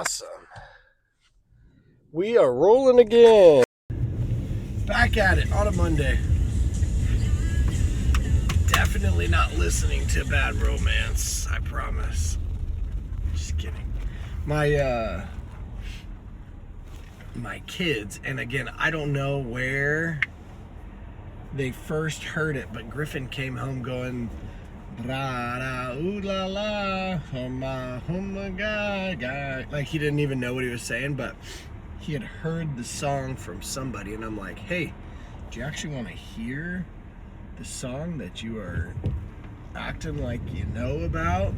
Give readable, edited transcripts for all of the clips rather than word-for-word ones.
Awesome. We are rolling again. Back at it on a Monday. Definitely not listening to Bad Romance, I promise. Just kidding. My kids, and again, I don't know where they first heard it, but Griffin came home going, bra da ooh la la, humma humma ga. Like he didn't even know what he was saying, but he had heard the song from somebody, and I'm like, hey, do you actually want to hear the song that you are acting like you know about?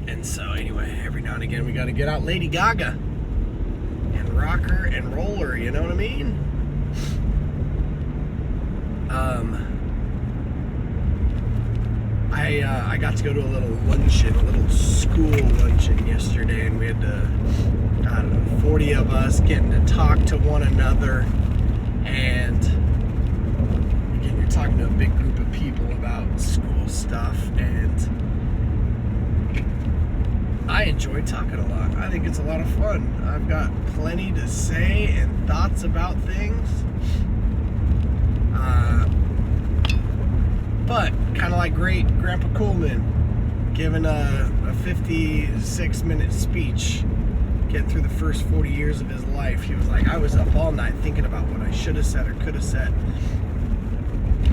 And so anyway, every now and again we got to get out Lady Gaga and rock her and roll her, you know what I mean? I got to go to a little luncheon, a little school luncheon yesterday, and we had I don't know, 40 of us getting to talk to one another, and again, you're talking to a big group of people about school stuff, and I enjoy talking a lot. I think it's a lot of fun. I've got plenty to say and thoughts about things. But kind of like great Grandpa Coolman giving a 56-minute speech, getting through the first 40 years of his life. He was like, I was up all night thinking about what I should have said or could have said.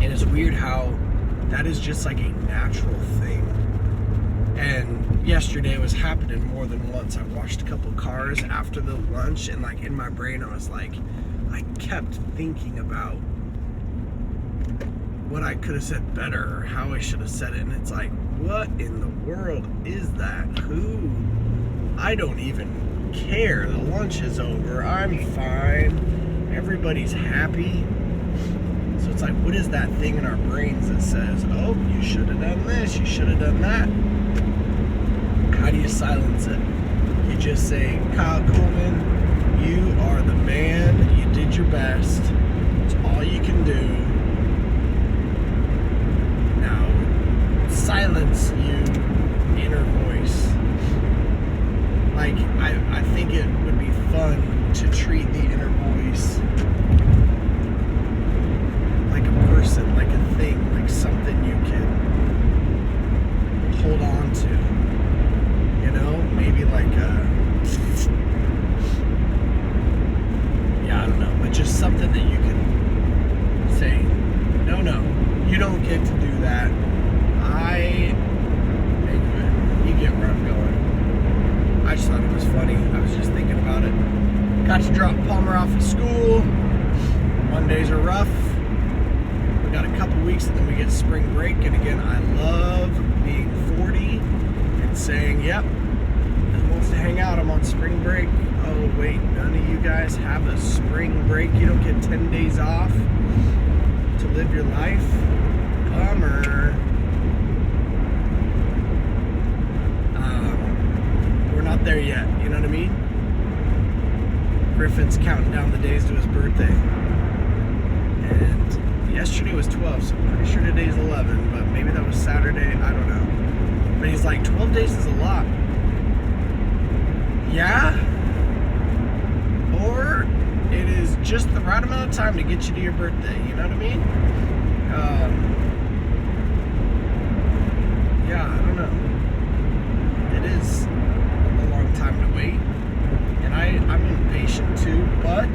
And it's weird how that is just like a natural thing. And yesterday it was happening more than once. I washed a couple cars after the lunch, and like in my brain I was like, I kept thinking about what I could have said better or how I should have said it, and it's like, what in the world is that? Who? I don't even care. The lunch is over. I'm fine. Everybody's happy. So it's like, what is that thing in our brains that says, oh, you should have done this, you should have done that? How do you silence it? You just say, Kyle Coolman, you are the man. You did your best. It's all you can do. Silence you inner voice. Like I think it would be fun to treat the inner voice like a person, like a thing, like something you can hold on to, you know, maybe like I don't know, but just something that you can say, no, you don't get to do that. You get where I'm going. I just thought it was funny. I was just thinking about it. Got to drop Palmer off at school. Mondays are rough. We got a couple weeks and then we get spring break. And again, I love being 40 and saying, yep, who wants to hang out? I'm on spring break. Oh, wait, none of you guys have a spring break. You don't get 10 days off to live your life. Bummer. Not there yet, you know what I mean? Griffin's counting down the days to his birthday, and yesterday was 12, so I'm pretty sure today's 11, but maybe that was Saturday, I don't know. But he's like, 12 days is a lot. Yeah, or it is just the right amount of time to get you to your birthday, you know what I mean? Yeah, I don't know. It is time to wait, and I'm impatient too, but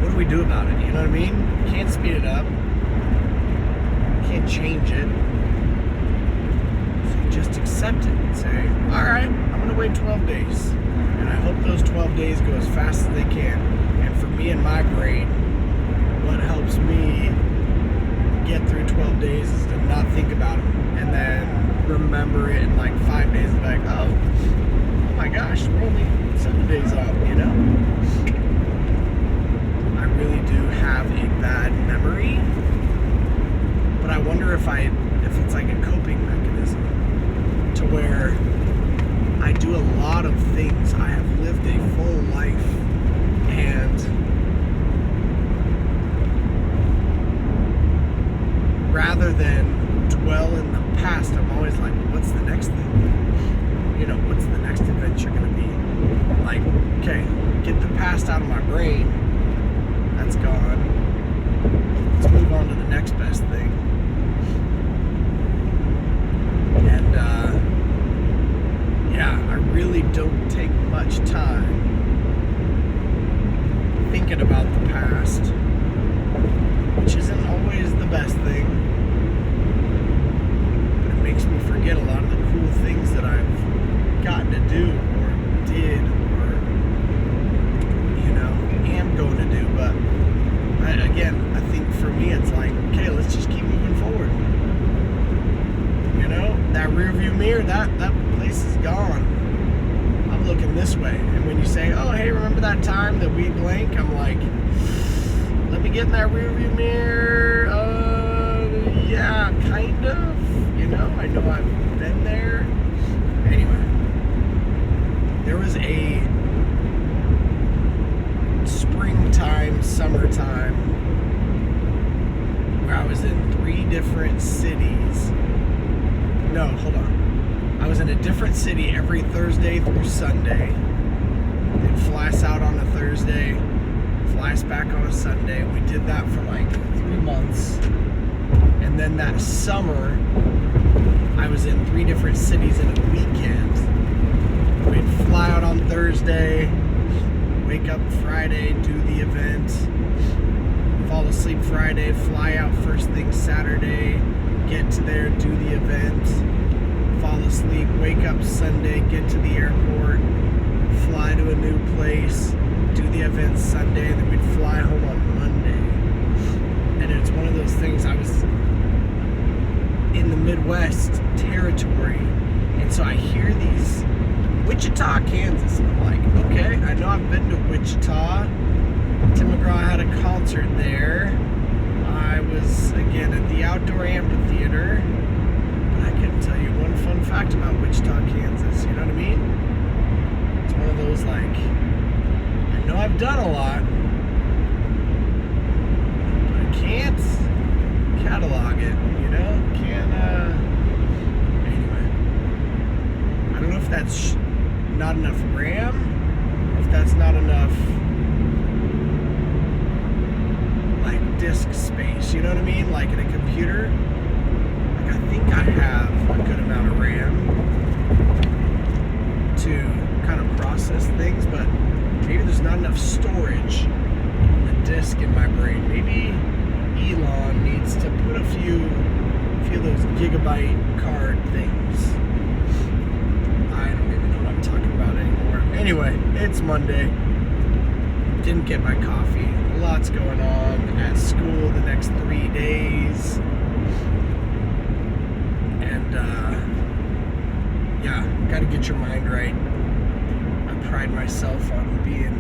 what do we do about it? You know what I mean? Can't speed it up, can't change it, so you just accept it and say, alright, I'm gonna wait 12 days, and I hope those 12 days go as fast as they can. And for me and my brain, what helps me get through 12 days is to not think about them, and then remember it in like 5 days and be like, oh my gosh, we're only 7 days out, you know? I really do have a bad memory, but I wonder if it's like a coping mechanism to where I do a lot of things. I have lived a full life, and rather than dwell in the past, I'm always like, what's the next thing? You know, what's the next adventure gonna be? Like, okay, get the past out of my brain. That's gone. Let's move on to the next best thing. And yeah, I really don't take much time thinking about the past, which isn't always the best thing, but it makes me forget a lot of the cool things that I've gotten to do or did or, you know, am going to do. But I think for me it's like, okay, let's just keep moving forward. You know, that rear view mirror, that place is gone. I'm looking this way. And when you say, oh, hey, remember that time that we blank? I'm like, let me get in that rear view mirror. Yeah, kind of. You know I've been there. Anyway, there was a springtime, summertime where I was in 3 different cities. No, hold on. I was in a different city every Thursday through Sunday. I'd fly us out on a Thursday, fly us back on a Sunday. We did that for like 3 months. And then that summer, I was in 3 different cities in a weekend. We'd fly out on Thursday, wake up Friday, do the event, fall asleep Friday, fly out first thing Saturday, get to there, do the event, fall asleep, wake up Sunday, get to the airport, fly to a new place, do the event Sunday, and then we'd fly home on Monday. And it's one of those things, I was in the Midwest territory, and so I hear these, Wichita, Kansas, and I'm like, okay, I know I've been to Wichita. Tim McGraw had a concert there. I was, again, at the outdoor amphitheater. But I couldn't tell you one fun fact about Wichita, Kansas. You know what I mean? It's one of those, like, I know I've done a lot, but I can't catalog it, you know? Anyway. I don't know if that's not enough RAM, or if that's not enough disk space, you know what I mean? Like in a computer, like I think I have a good amount of RAM to kind of process things, but maybe there's not enough storage on the disk in my brain. Maybe Elon needs to put a few of those gigabyte card things. I don't even know what I'm talking about anymore. Anyway, it's Monday. Didn't get my coffee. Lots going on at school the next 3 days. And, yeah, gotta get your mind right. I pride myself on being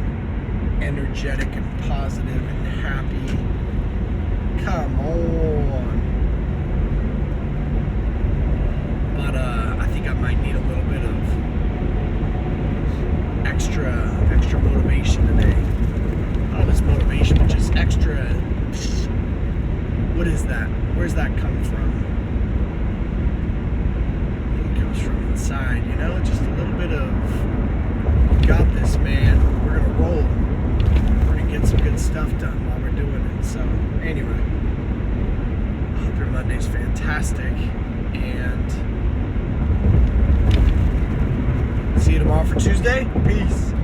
energetic and positive and happy. Come on. But, I think I might need a little bit of extra motivation today. This motivation, which is extra. What is that? Where's that come from? It comes from inside, you know? Just a little bit of, you got this, man. We're gonna roll. We're gonna get some good stuff done while we're doing it. So, anyway, I hope your Monday's fantastic, and see you tomorrow for Tuesday. Peace.